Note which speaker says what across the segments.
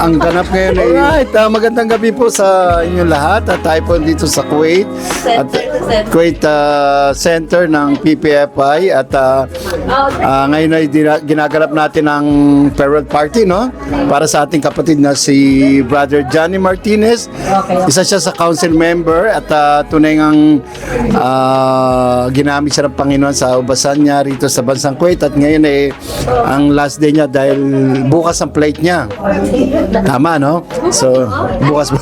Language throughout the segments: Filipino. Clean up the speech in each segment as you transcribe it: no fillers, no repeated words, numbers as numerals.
Speaker 1: Ang ganap ngayon ay magandang gabi po sa inyong lahat at tayo po dito sa Kuwait at Kuwait Center ng PPFI at ngayon ay ginaganap natin ang farewell party, no, para sa ating kapatid na si Brother Johnny Martinez. Isa siya sa council member at tunay ngang ginamit siya ng Panginoon sa ubasan niya rito sa bansang Kuwait at ngayon ay ang last day niya dahil bukas ang flight niya. Tama, no? So, bukas,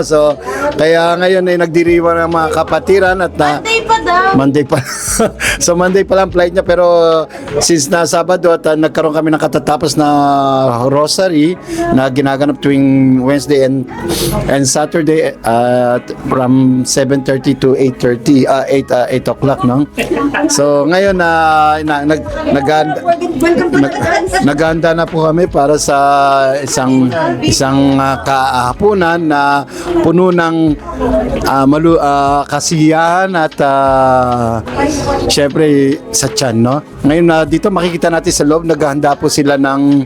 Speaker 1: so, kaya ngayon ay nagdiriwang ng mga kapatiran at
Speaker 2: Monday pa daw.
Speaker 1: Monday pa. So, Monday pa lang flight niya pero since na Sabado at nagkaroon kami ng katatapos na rosary na ginaganap tuwing Wednesday and Saturday from 7:30 to 8:30, 8 o'clock, no? So, ngayon naghahanda na po kami para sa isang kahapunan na puno ng kasiyahan at syempre sa tiyan, no? Ngayon dito makikita natin sa loob naghahanda po sila ng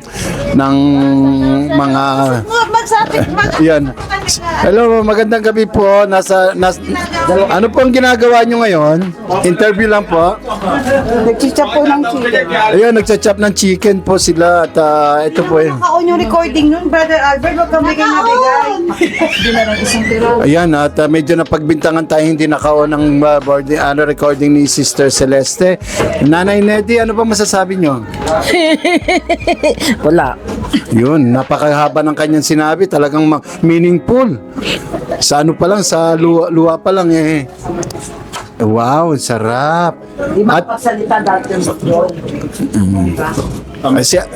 Speaker 1: mga yan. Hello, magandang gabi po. Ano po ang ginagawa nyo ngayon? Interview lang po.
Speaker 3: Nagchichap po ng chicken.
Speaker 1: Ayun, nagchachap ng chicken po sila at ito po yun.
Speaker 3: Nakaon yung recording nun, Brother Albert. Huwag kang bigay na bigay. Hindi na lang isang tira.
Speaker 1: Ayan, at medyo napagbintangan tayo, hindi nakaon ng recording ni Sister Celeste. Nanay Neddy, ano ba masasabi nyo?
Speaker 4: Wala.
Speaker 1: Yun, napakahaba ng kanyang sinabi, talagang meaningful. Sa ano pa lang, sa luwa pa lang eh. Wow, sarap.
Speaker 4: Di makapagsalita dati yun.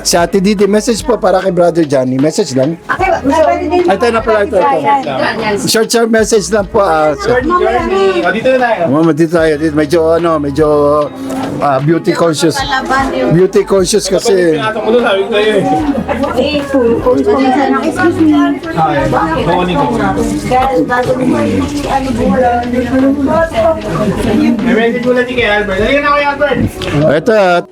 Speaker 1: Si Ate Didi, message po para kay Brother Johnny. Message lang. Ay, tayo na pala ito. Short message lang po.
Speaker 5: Dito na tayo.
Speaker 1: Mama, dito tayo. Medyo beauty conscious. Beauty conscious kasi.
Speaker 5: Pinatong mo doon, sabi ko sa'yo eh.
Speaker 3: Excuse me.
Speaker 5: Kukunin ko. May ready ko lang kay Albert. Dali na kay Albert.
Speaker 1: Ito.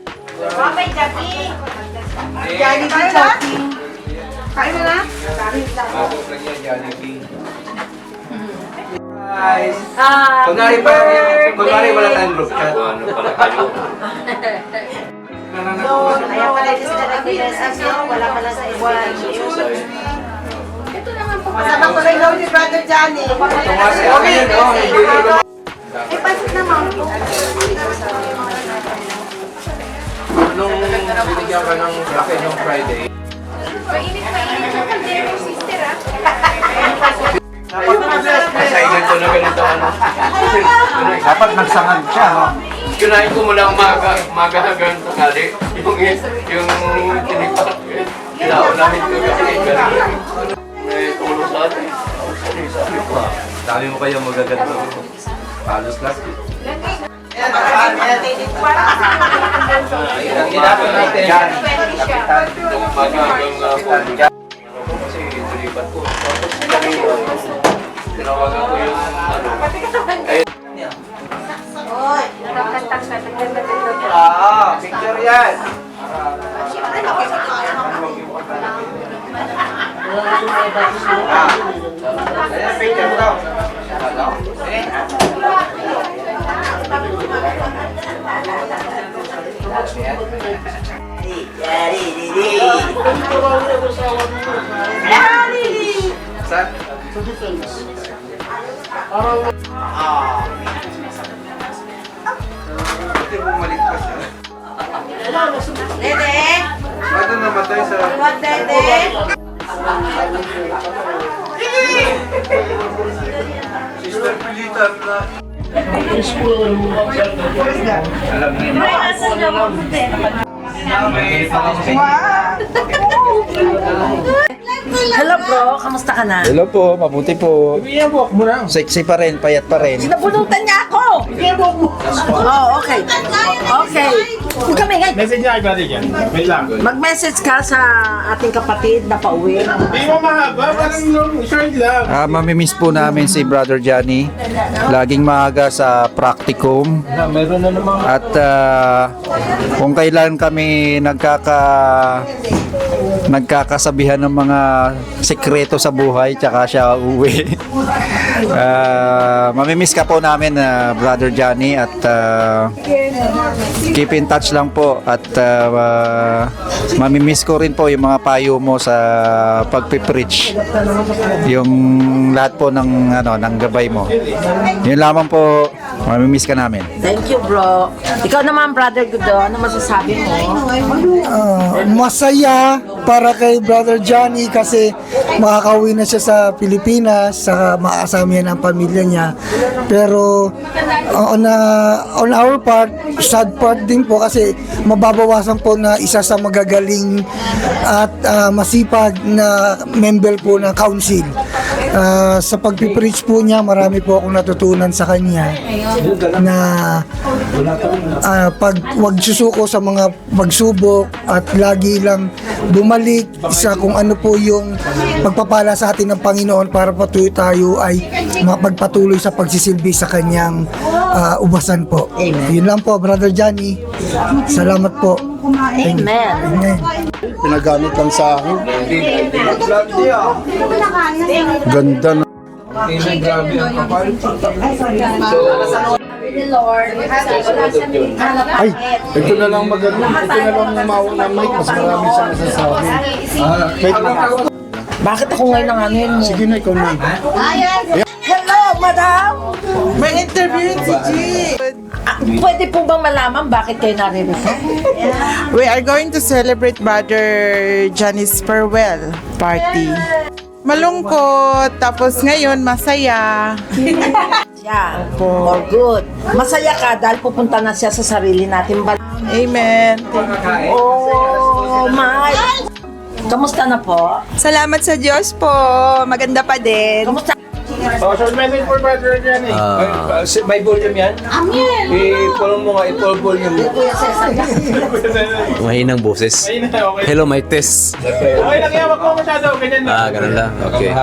Speaker 3: Johnny B. Chucky. Kain mo na?
Speaker 6: Guys, kunwari wala tayong group chat.
Speaker 2: Kaya pala din sila nag-message, wala pala sa iwan. Ito naman po.
Speaker 3: Masama ko rin daw ni Brother Johnny.
Speaker 2: Eh, pasok naman po.
Speaker 6: Nung binigyan ka ng laki ng Friday,
Speaker 2: Mainit yung kaldero, sister, ah.
Speaker 6: silent ko na ganito ano.
Speaker 1: Dapat nagsangan siya, no?
Speaker 6: Kunain ko mula umaga hanggang tanghali. Yung tinipak. Kinaunahin ko kasi galing. May tulong sa atin. Sabi ko, dami mo kaya magaganto. Halos lahat. Ang ginagawa natin yan. Umaga hanggang kasi tulipan ko. Tinawagan ko yung ano.
Speaker 2: Oy, nakakantang ka.
Speaker 6: Picture yan. Ayan, picture mo daw. Saan? Buti bumalik pa siya.
Speaker 2: Dede,
Speaker 6: Bago namatay sa...
Speaker 2: what, Dede?
Speaker 6: Sister Pilitan na... Alam niyo.
Speaker 2: May asan na mo, Dede?
Speaker 6: May pangangking.
Speaker 3: Wow!
Speaker 4: Hello bro, kamusta ka na?
Speaker 7: Hello po, mabuti po. Sexy pa rin, payat pa rin.
Speaker 4: Nabunutan niya ako! Oh, okay. Okay. Huwag kami, ngay.
Speaker 5: Message niya kay Brother Jan. Wait lang.
Speaker 4: Mag-message ka sa ating kapatid na pauwi.
Speaker 5: Hindi mo mahaba, parang short lang.
Speaker 7: Mamimiss po namin si Brother Johnny. Laging maaga sa practicum. At kung kailan kami nagkakasabihan ng mga sekreto sa buhay, tsaka siya uuwi. Mamimiss ka po namin, Brother Johnny, at keep in touch lang po. At mamimiss ko rin po yung mga payo mo sa pagpipreach, yung lahat po ng gabay mo. Yun lamang po, mamimiss ka namin.
Speaker 4: Thank you bro. Ikaw naman Brother Gudo, ano masasabi mo?
Speaker 8: Masaya para kay Brother Johnny kasi makakauwi na siya sa Pilipinas, saka makakasama niya ang pamilya niya. Pero on our part, sad part din po kasi mababawasan po na isa sa magagaling at masipag na member po ng council. Sa pagpipreach po niya, marami po akong natutunan sa kanya na pag wag susuko sa mga pagsubok at lagi lang bumalik sa kung ano po yung pagpapala sa atin ng Panginoon para patuloy tayo ay magpatuloy sa pagsisilbi sa kanyang ubasan po. Yun lang po, Brother Johnny. Salamat po.
Speaker 4: Amen.
Speaker 8: Amen.
Speaker 1: Pinagamit lang sa akin. Ganda na. Ay, ito na lang maganda. Ito na lang mawag na mic. Mas marami siyang masasabi. Wait lang.
Speaker 4: Bakit ako ngayon ang anuhin mo?
Speaker 1: Sige na, ikaw na.
Speaker 4: Hello, madam!
Speaker 3: May interview si G.
Speaker 4: Pwede po bang malaman bakit kayo naririto?
Speaker 3: We are going to celebrate Brother Johnny's farewell party. Malungkot, tapos ngayon masaya.
Speaker 4: Siya. Or good. Masaya ka dahil pupunta na siya sa sarili natin.
Speaker 3: Amen.
Speaker 4: Oh my! Kamusta na po?
Speaker 9: Salamat sa Diyos po. Maganda pa din.
Speaker 4: Kamusta?
Speaker 5: Oh, short message for Brother Jan.
Speaker 7: May volume yan? I-pull mo nga, i-pull volume mo.
Speaker 10: Mahinang boses.
Speaker 5: Ayun na, okay.
Speaker 10: Hello, mic test.
Speaker 5: Okay lang yan, wag mo masyado. Ganyan na.
Speaker 10: Ganun lang. Okay.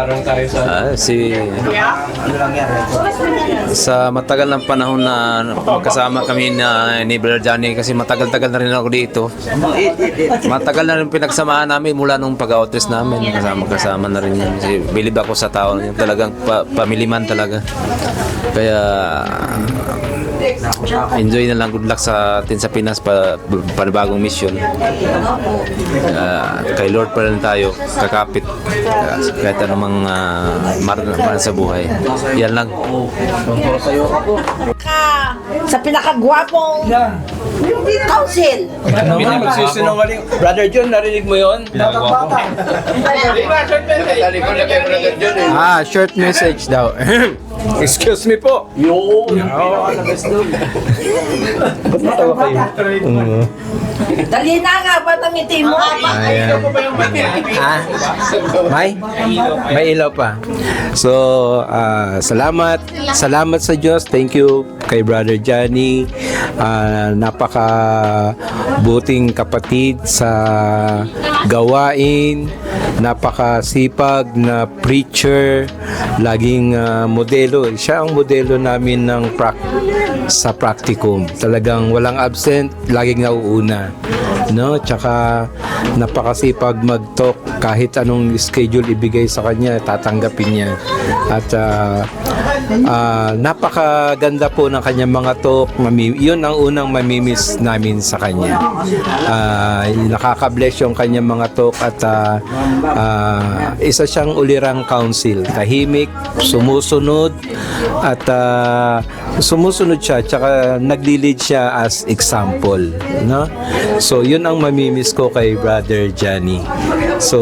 Speaker 10: Sa matagal ng panahon na kasama kami ni Brother Johnny, kasi matagal-tagal na rin ako dito. Matagal na rin pinagsamaan namin mula nung pag-outrest namin. Kasama na rin yun. Kasi bilib ako sa tao. Yung talagang pamiliman talaga. Kaya enjoy na lang. Good luck sa atin sa Pinas panibagong mission. Kay Lord pa rin tayo kakapit kahit anumang maran sa buhay. Yan lang.
Speaker 4: Ka sa pinakagwapong council.
Speaker 7: Magsisinungaling. Brother John, narinig mo yun?
Speaker 1: Short message daw.
Speaker 7: Excuse me po.
Speaker 4: Dali na nga, ba't ang ngiti mo?
Speaker 11: May ilaw pa. So, salamat sa Diyos. Thank you kay Brother Johnny. Napaka buting kapatid sa gawain. Napakasipag na preacher. Laging modelo. Siya ang modelo namin ng sa practicum. Talagang walang absent, laging nauuna. No? Tsaka napakasipag mag-talk, kahit anong schedule ibigay sa kanya, tatanggapin niya. At napakaganda po ng kanyang mga talk. Yun ang unang mamimiss namin sa kanya. Nakaka-bless yung kanyang mga talk at isa siyang ulirang council. Tahimik, sumusunod at sumusunod siya, tsaka nagli-lead siya as example, no? So yun ang mamimiss ko kay Brother Johnny. So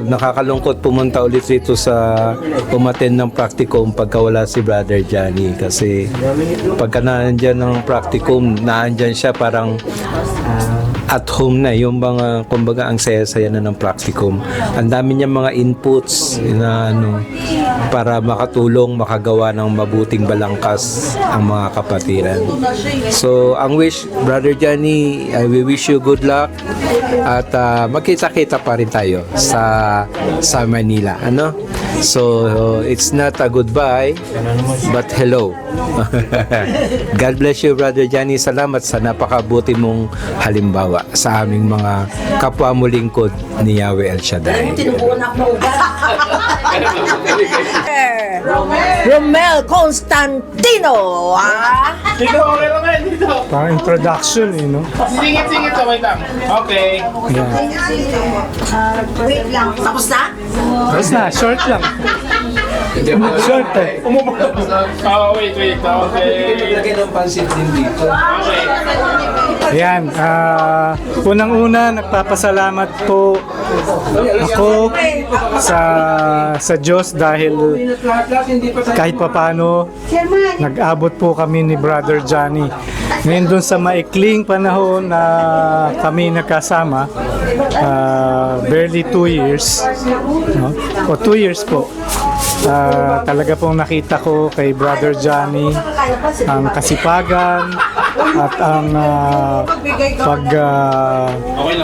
Speaker 11: nakakalungkot pumunta ulit dito sa umattend ng practicum pagka wala si Brother Johnny, kasi pagka naandyan ng practicum, naandyan siya parang at home na, yung mga, kumbaga, ang saya-saya na ng practicum. Ang dami niya mga inputs na para makatulong, makagawa ng mabuting balangkas ang mga kapatiran. So, ang wish, Brother Johnny, we wish you good luck at magkita-kita pa rin tayo sa Manila. So, it's not a goodbye, but hello. God bless you, Brother Johnny. Salamat sa napakabuti mong halimbawa sa aming mga kapwa mo lingkod ni Yahweh El Shaddai.
Speaker 4: Romel Constantino.
Speaker 5: Dito, okay lang yan, dito.
Speaker 8: Parang introduction, no?
Speaker 5: Singit-singit ka, wait lang. Okay.
Speaker 4: Wait lang. Tapos na?
Speaker 8: Tapos na, short lang. Short eh.
Speaker 5: Wait. Okay.
Speaker 11: Lagyan ng pansit din dito.
Speaker 5: Okay.
Speaker 8: Ayan, unang-una nagpapasalamat po ako sa Diyos dahil kahit papano nag-abot po kami ni Brother Johnny. Ngayon dun sa maikling panahon na kami nakasama, barely 2 years, no? O 2 years po. Talaga pong nakita ko kay Brother Johnny ang kasipagan at ang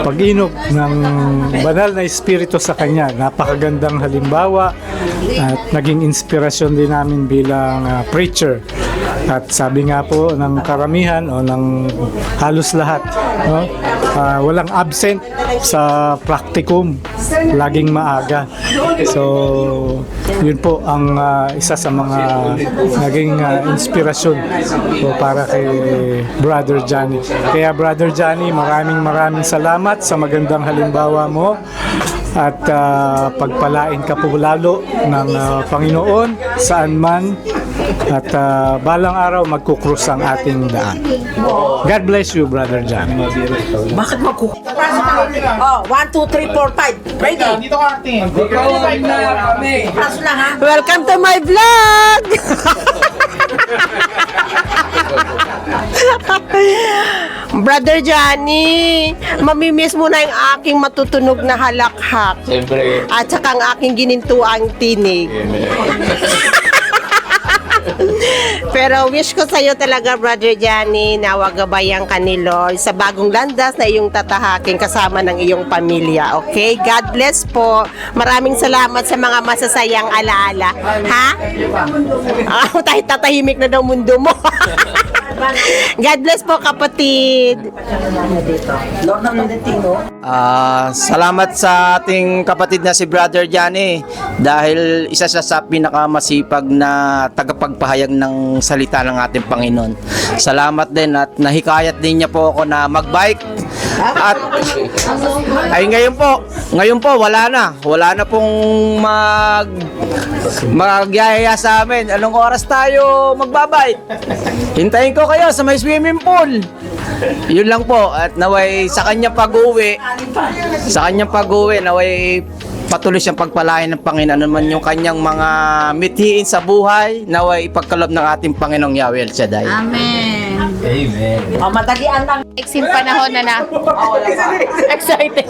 Speaker 8: pag-inog ng banal na espiritu sa kanya. Napakagandang halimbawa at naging inspirasyon din namin bilang preacher. At sabi nga po ng karamihan o ng halos lahat, no? Walang absent sa practicum, laging maaga. So, yun po ang isa sa mga naging inspirasyon po para kay Brother Johnny. Kaya Brother Johnny, maraming salamat sa magandang halimbawa mo at pagpalain ka po lalo ng Panginoon saan man at balang araw magkukrus ang ating daan. God bless you, Brother Johnny.
Speaker 4: Bakit magkukuha? Oh, 1, 2, 3, 4, 5. Ready?
Speaker 5: Dito ka, Ate.
Speaker 4: Praso lang ha?
Speaker 9: Welcome to my vlog! Brother Johnny, mamimiss mo na yung aking matutunog na halakhak.
Speaker 6: Siyempre.
Speaker 9: At saka ang aking ginintuang tinig. Pero wish ko sa'yo talaga, Brother Johnny, na wagabayan ka ni Lord sa bagong landas na iyong tatahakin kasama ng iyong pamilya. Okay? God bless po. Maraming salamat sa mga masasayang alaala. Ha? Tahit tatahimik na daw mundo mo. God bless po, kapatid.
Speaker 12: Salamat sa ating kapatid na si Brother Johnny dahil isa siya sa pinakamasipag na tagapagpahayag ng salita ng ating Panginoon. Salamat din at nahikayat din niya po ako na magbike at ay ngayon po wala na pong magyayaya sa amin. Anong oras tayo magbabike? Hintayin ko kayo sa may swimming pool. Yun lang po. At naway sa kanyang pag-uwi, naway patuloy siyang pagpalain ng Panginoon. Ano man yung kanyang mga mithiin sa buhay, naway ipagkalob ng ating Panginoong Yahweh El Shaddai.
Speaker 2: Amen.
Speaker 11: Amen.
Speaker 4: Madalian lang.
Speaker 2: Exim panahon na. Excited.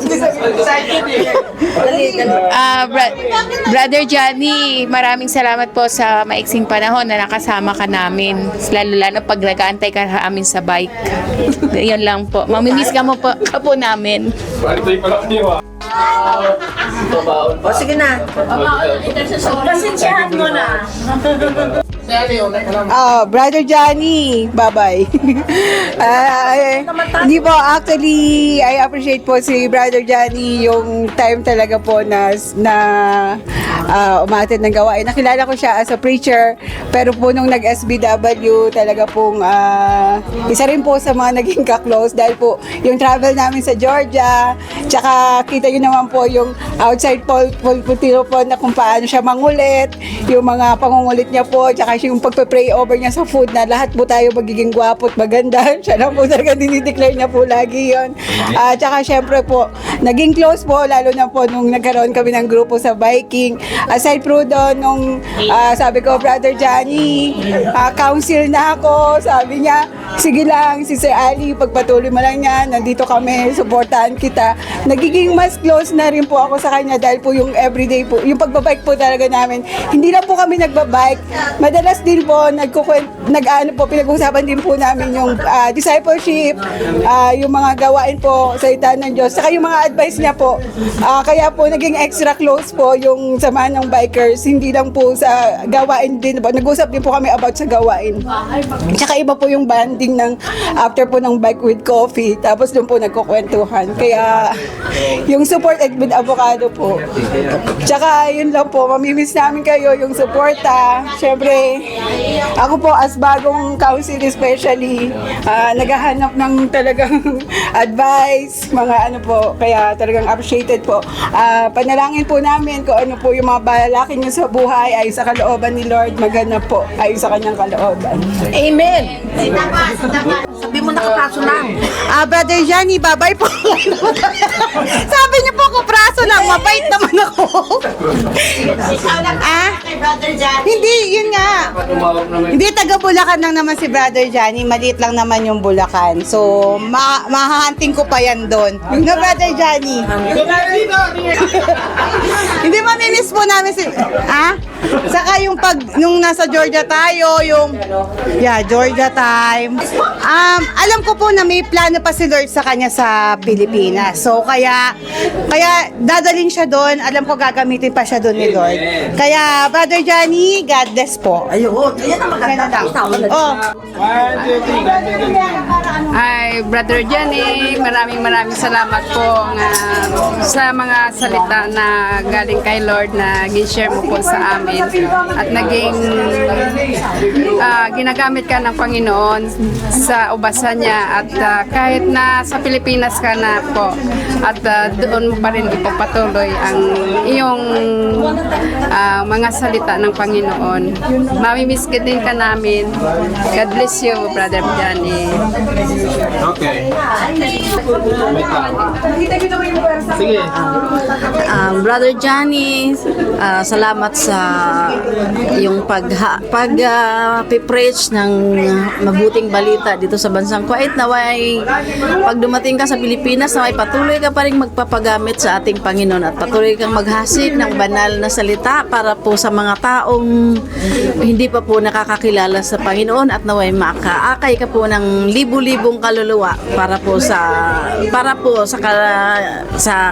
Speaker 2: Brother Johnny, maraming salamat po sa maiksing panahon na nakasama ka namin. Lalo pag nag-aantay ka amin sa bike. Yun lang po. Mamimiss ka po namin.
Speaker 4: O sige na. Pasensyahan mo na.
Speaker 9: Brother Johnny, bye-bye. Hindi po, actually, I appreciate po si Brother Johnny yung time talaga po na umattend ng gawain. Nakilala ko siya as a preacher, pero po nung nag-SBW, talaga pong isa rin po sa mga naging ka-close dahil po yung travel namin sa Georgia, tsaka kita yun naman po yung outside pulpitiro po na kung paano siya mangulit, yung mga pangungulit niya po, tsaka
Speaker 3: yung pagpa-pray over niya sa food na lahat po tayo magiging gwapo at maganda. Siya lang po talaga dinideclare niya po lagi yun. Tsaka syempre po, naging close po, lalo na po nung nagkaroon kami ng grupo sa biking. Aside po doon, nung sabi ko, Brother Johnny, council na ako, sabi niya, sige lang, si Sir Ali, pagpatuloy mo lang yan, nandito kami, supportahan kita. Nagiging mas close na rin po ako sa kanya dahil po yung everyday po, yung pagbabike po talaga namin. Hindi lang po kami nagbabike, madalas din po pinag-uusapan din po namin yung discipleship, yung mga gawain po sa itaan ng Diyos, saka yung mga advice niya po. Kaya po naging extra close po yung samahan ng bikers, hindi lang po sa gawain din po. Nag-usap din po kami about sa gawain. Tsaka iba po yung banding ng after po ng bike with coffee, tapos doon po nagkukwentuhan. Kaya yung support at with avocado po. Tsaka yun lang po, mamimiss namin kayo, yung suporta. Siyempre, ako po as bagong council especially, naghahanap ng talagang advice, mga ano po, kaya talagang appreciated po. Panalangin po namin kung ano po yung mga balalakin niyo sa buhay ay sa kalooban ni Lord, maganda po ay sa kanyang kalooban.
Speaker 4: Amen! Sabi mo nakapraso lang.
Speaker 3: Brother Johnny, babay po. Sabi niyo po, kupraso lang, mabait naman ako. Hindi, yun nga. Hindi, taga Bulacan lang naman si Brother Johnny, maliit lang naman yung Bulacan. So, mahahunting ko pa yan doon. Yung na Brother Johnny. Hindi, mamimiss po namin si... Saka yung nung nasa Georgia tayo, Georgia time. Alam ko po na may plano pa si Lord sa kanya sa Pilipinas. So, kaya dadaling siya doon. Alam ko gagamitin pa siya doon ni Lord. Kaya, Brother Johnny, God bless po.
Speaker 4: Ayun, yan ang maganda.
Speaker 3: Oh.
Speaker 13: Ay, Brother Johnny, maraming salamat po sa mga salita na galing kay Lord na gin-share mo po sa amin at naging ginagamit ka ng Panginoon sa ubasan niya at kahit na sa Pilipinas ka na po at doon mo pa rin ipagpatuloy ang iyong mga salita ng Panginoon. Mamimiss ka din ka namin. God bless you, Brother Johnny.
Speaker 5: Okay. Sige.
Speaker 14: Brother Johnny, salamat sa yung pag-preach ng mabuting balita dito sa bansang Kuwait. Naway pag dumating ka sa Pilipinas, naway patuloy ka pa rin magpapagamit sa ating Panginoon at patuloy kang maghasik ng banal na salita para po sa mga taong hindi pa po nakakakilala sa Panginoon at naway makaakay ka po ng libu-libong kaluluwa para po sa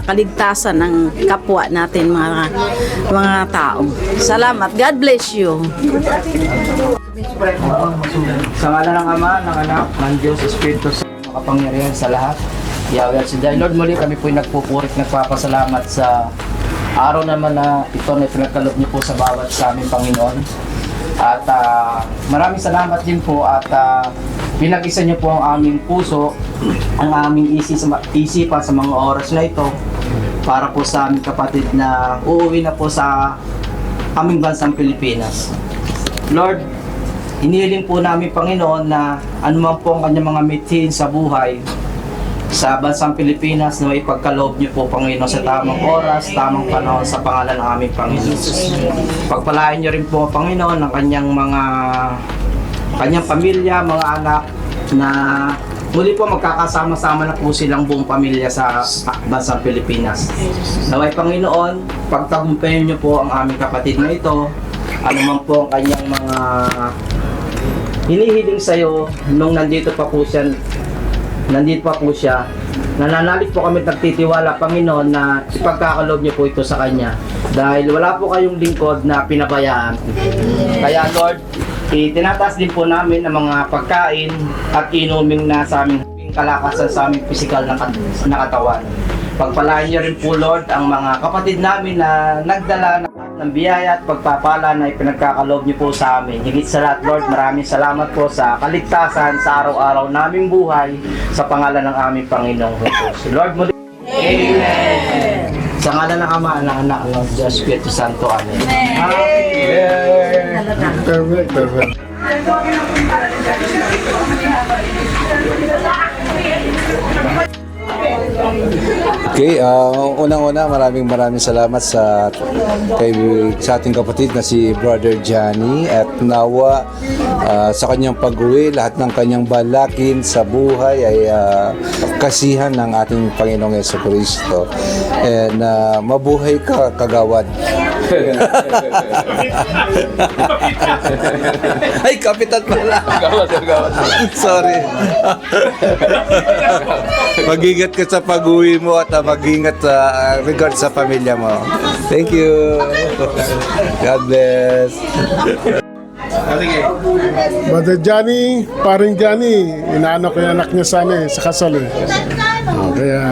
Speaker 14: kaligtasan ng kapwa natin mga tao. Salamat. God bless you.
Speaker 12: Sa ngala ng Ama, ng Anak, ng Diyos, Espiritu Santo, makapangyarihan sa lahat. Yahweh at si Lord, muli kami po'y nagpupurit, nagpapasalamat sa araw naman na ito na pinagkaloob niyo po sa bawat sa aming Panginoon. At maraming salamat din po at pinag-isa niyo po ang aming puso, ang aming isipan sa mga oras na ito para po sa aming kapatid na uuwi na po sa aming bansang Pilipinas. Lord, hinihiling po namin Panginoon na anuman po ang kanyang mga mithin sa buhay sa bansang Pilipinas na may pagkaloob niyo po Panginoon sa tamang oras, tamang panahon sa pangalan ng aming Panginoon. Pagpalain niyo rin po Panginoon ang kanyang pamilya, mga anak na muli po magkakasama-sama na po silang buong pamilya sa bansang Pilipinas. Naway Panginoon, pagtagumpayan niyo po ang aming kapatid na ito, anuman po ang kanyang mga hinihiling sa iyo nung nandito pa po siya. Nananalig po kami nagtitiwala, Panginoon, na ipagkakaloob niyo po ito sa Kanya. Dahil wala po kayong lingkod na pinabayaan. Kaya Lord, itinataas din po namin ang mga pagkain at inuming na sa aming kalakasan sa aming pisikal na katawan. Pagpalain niyo rin po Lord ang mga kapatid namin na nagdala ng biyaya at pagpapala na ipinagkakaloob niyo po sa amin. Higit sa lahat Lord, maraming salamat po sa kaligtasan sa araw-araw naming buhay sa pangalan ng aming Panginoong Jesus. Lord, muli. Amen. Sa ngalan ng Ama, ng Anak, ng Diyos, Espiritu Santo. Amen. Amen.
Speaker 1: Perfect, perfect.
Speaker 11: Okay, unang-una maraming salamat sa ating kapatid na si Brother Johnny at nawa sa kanyang pag-uwi, lahat ng kanyang balakin sa buhay ay kasihan ng ating Panginoong Jesucristo. And mabuhay ka, kagawad. Ay, kapitan pala. Sorry. Mag-ingat ka sa pag-uwi mo at mag-ingat sa regard sa pamilya mo. Thank you. God bless.
Speaker 15: Brother Johnny, paring Johnny, inaanak ko yung anak niya sa kasal eh. Kaya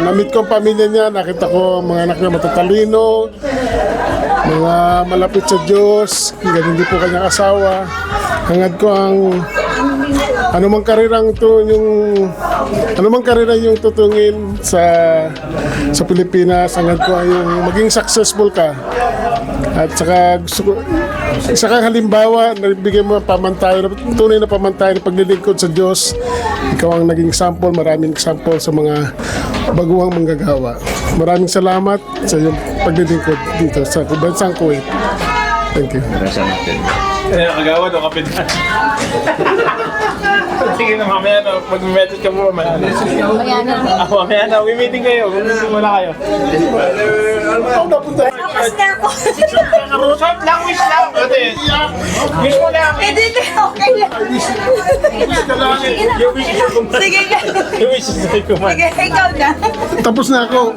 Speaker 15: na-meet ko ang pamilya niya, nakita ko mga anak niya matatalino, mga malapit sa Diyos, ganun din po kanyang asawa. Hangad ko ang anumang karirang yung tutungin sa Pilipinas, hangad ko yung maging successful ka. At saka gusto ko, isa kang halimbawa, nabigay mo pamantayan, tunay na pamantayan ng paglilingkod sa Diyos. Ikaw ang naging example, maraming example sa mga baguhang manggagawa. Maraming salamat sa iyong paglilingkod dito sa bansang Kuwait. Thank you.
Speaker 5: Kagawad o kapitan? Sige na, mamaya na. Mag-message ka mo mamaya na. Mamaya na. We meeting kayo. Wala kayo.
Speaker 4: Tapos na ako.
Speaker 5: Short lang, wish lang. Wish mo lang.
Speaker 4: Hindi, okay lang.
Speaker 5: Your wish is your command.
Speaker 4: Sige na.
Speaker 5: Your wish is your command.
Speaker 4: Sige, ikaw na.
Speaker 15: Tapos na ako.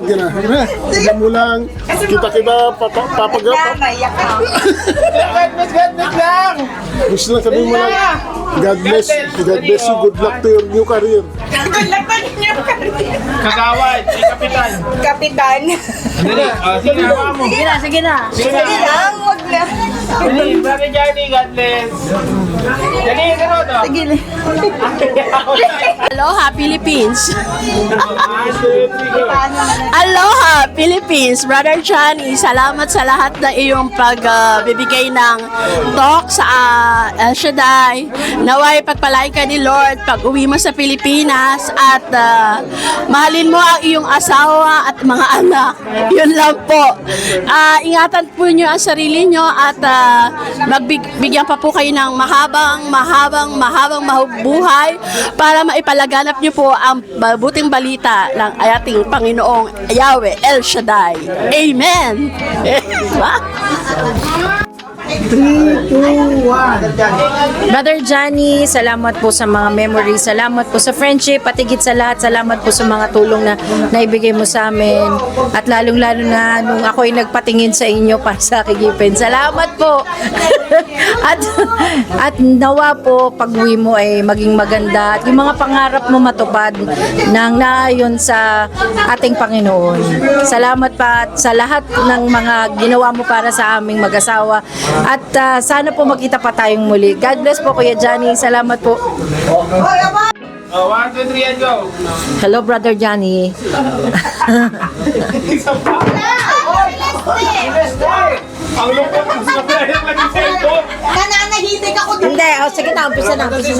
Speaker 15: Sige mo lang. Kita-kita, papagawa.
Speaker 4: Namayak ka.
Speaker 5: God lang.
Speaker 15: Gusto lang sabihin mo lang, God bless you, good luck to your new career.
Speaker 4: Good luck pa ninyo.
Speaker 5: Kagawad, si kapitan.
Speaker 4: Kapitan.
Speaker 5: Sige na, hawa mo.
Speaker 14: Sige na, sige na.
Speaker 4: Sige lang, wag na.
Speaker 5: Brother Johnny, God bless. Dali, gano'n to.
Speaker 14: Sige na. Aloha, Philippines. Aloha, Philippines. Brother Johnny, salamat sa lahat na iyong pagbibigay ng talk sa El Shaddai. Naway pagpalain ka ni Lord pag uwi mo sa Pilipinas at mahalin mo ang iyong asawa at mga anak. Yun lang po. Ingatan po niyo ang sarili niyo at magbigyan pa po kayo ng mahabang buhay para maipalaganap niyo po ang mabuting balita ng ating Panginoong Yahweh El Shaddai. Amen.
Speaker 8: 3, 2, 1.
Speaker 16: Brother Johnny, salamat po sa mga memories, salamat po sa friendship, at higit sa lahat, salamat po sa mga tulong na naibigay mo sa amin. At lalong-lalo na nung ako'y nagpatingin sa inyo para sa kigipin. Salamat po! at nawa po, pag-uwi mo ay maging maganda at yung mga pangarap mo matupad nang naayon sa ating Panginoon. Salamat pa sa lahat ng mga ginawa mo para sa aming mag-asawa. At sana po magkita pa tayong muli. God bless po, Kuya Johnny. Salamat po.
Speaker 5: 1, 2, 3, and go.
Speaker 16: Hello, Brother Johnny.
Speaker 5: Ang lungkot ng sabi ng nag-cellphone.
Speaker 4: Nananahimik ako dito.
Speaker 16: Hindi, sige na, umpisa na.
Speaker 5: 1, 2,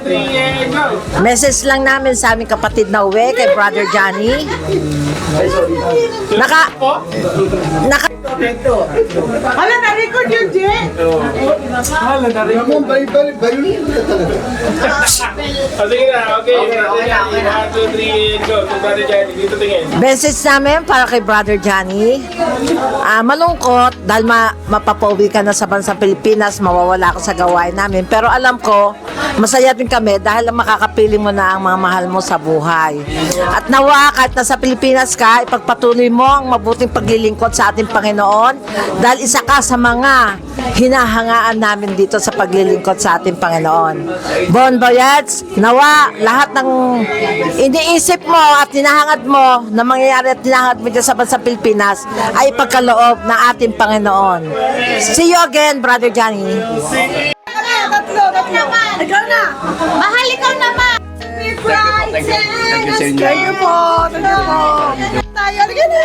Speaker 5: 3, and go.
Speaker 16: Message lang namin sa aming kapatid na uwi kay Brother Johnny.
Speaker 4: Hala, na-record yun, Je.
Speaker 5: Hala, na-record. Sige na, okay. 1, 2, 3, and go. Brother Johnny, dito tingin.
Speaker 16: Message namin para kay Brother Johnny. Malungkot dahil mapapauwi ka na sa bansang Pilipinas, mawawala ako sa gawain namin. Pero alam ko, masaya din kami dahil makakapili mo na ang mga mahal mo sa buhay. At nawa, kahit nasa Pilipinas ka, ipagpatuloy mo ang mabuting paglilingkod sa ating Panginoon dahil isa ka sa mga hinahangaan namin dito sa paglilingkod sa ating Panginoon. Bon voyage, nawa, lahat ng iniisip mo at hinahangad mo na mangyayari at hinahangad mo dyan sa bansang Pilipinas ay pagkaloob ng ating Panginoon. See you again, Brother Johnny.
Speaker 4: Tatlo. Ikaw na. Mahal ikaw naman.
Speaker 7: Thank you.
Speaker 4: Thank you po. Tayo, halika na.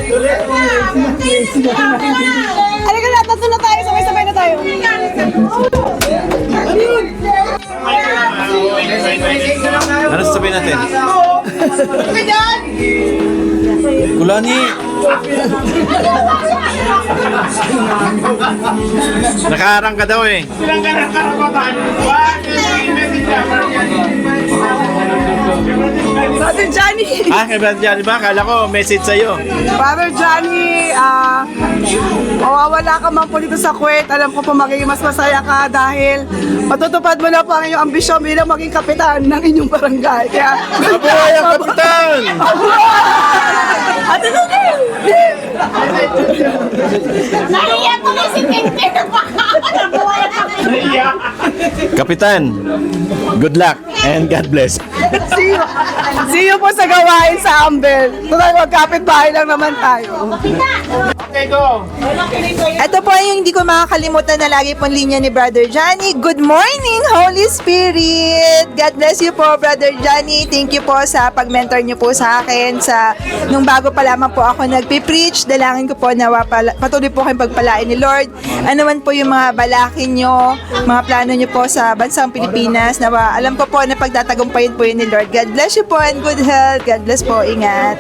Speaker 5: Ulit.
Speaker 3: Halika na, tatlo na tayo, sabay-sabay na tayo.
Speaker 10: Ano sasabihin natin? Kulani! Nakaharang ka daw eh.
Speaker 3: Brother Johnny!
Speaker 10: Kay Brother Johnny ba? Kala ko message sa'yo.
Speaker 3: Brother Johnny, mawawala ka man po dito sa Kuwait. Alam ko po magiging mas masaya ka dahil matutupad mo na po ang iyong ambisyon bilang maging kapitan ng inyong barangay. Kaya,
Speaker 5: Mabuhay ang kapitan!
Speaker 3: Ate Lugin!
Speaker 2: Nahiya ko na si Tintin.
Speaker 10: Kapitan, good luck and God bless.
Speaker 3: See you po sa gawain sa Ambel. Tuloy, magkapit-bahay lang naman tayo.
Speaker 5: Okay, go!
Speaker 17: Ito po yung hindi ko makakalimutan na lagi pong linya ni Brother Johnny. Good morning, Holy Spirit! God bless you po, Brother Johnny. Thank you po sa pag-mentor niyo po sa akin. Nung bago pa lamang po ako nagpipreach, dalangin ko po na patuloy po kayong pagpalain ni Lord. Ano man po yung mga balakin niyo, mga plano niyo po sa bansang Pilipinas, na alam ko po na pagtatagumpayin po yun ni Lord. God bless you po and good health. God bless po. Ingat.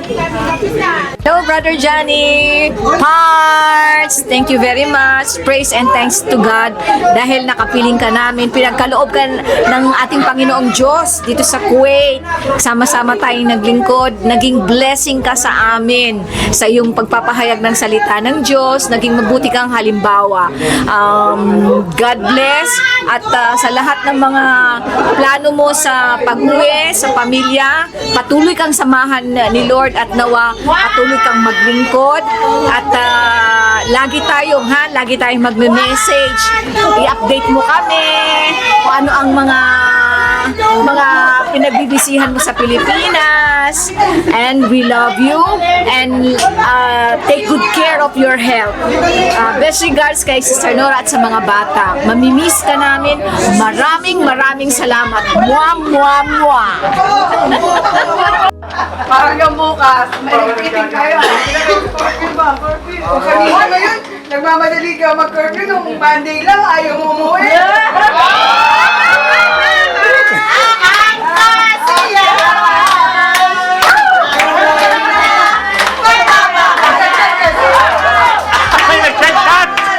Speaker 18: Hello, Brother Johnny. Hearts! Thank you very much. Praise and thanks to God dahil nakapiling ka namin. Pinagkaloob ka ng ating Panginoong Diyos dito sa Kuwait. Sama-sama tayong naglingkod. Naging blessing ka sa amin sa iyong pagpapahayag ng salita ng Diyos. Naging mabuti kang halimbawa. God bless at sa lahat ng mga plano mo sa pag-uwi, sa pamilya, patuloy kang samahan ni Lord at nawa patuloy kang maglingkod at lagi tayong magme-message. I-update mo kami kung ano ang mga pinagbibisihan mo sa Pilipinas, and we love you and take good care of your health. Best regards kay Sister Nora at sa mga bata. Mamimiss ka namin. Maraming salamat. Mwah!
Speaker 3: Parang yung bukas, may nag-meeting kayo. Curfew ba? Curfew. O kanina ngayon, nagmamadali ka mag-curfew nung Monday lang, ayaw mo umuwi.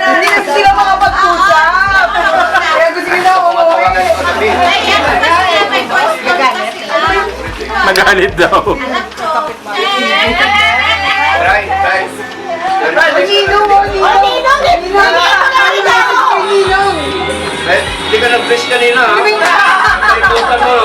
Speaker 3: Hindi na sila makapag-usap. Kaya gusto nila umuwi.
Speaker 5: Magalit daw.
Speaker 6: Hindi ka nag-bless kanina, ha? Kalimutan mo.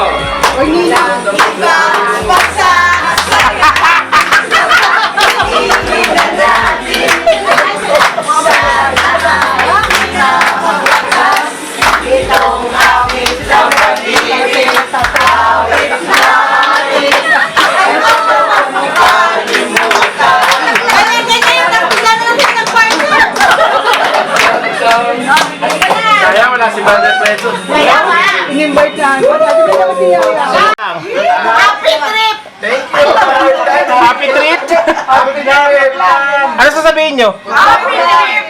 Speaker 5: Kaya wala si Brother Pedro.
Speaker 3: In-invite na.
Speaker 5: Happy trip! Thank you! Happy trip? Ano sasabihin nyo?
Speaker 3: Happy trip!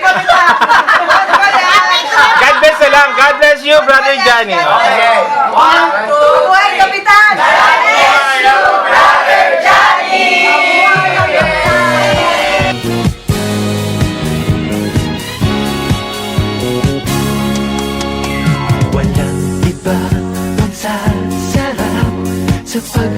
Speaker 5: God bless na lang. God bless you, Brother Johnny. Okay.
Speaker 3: 1, 2, buhay, Kapitan! Brother Johnny!
Speaker 19: Walang iba ang sasarap sa pag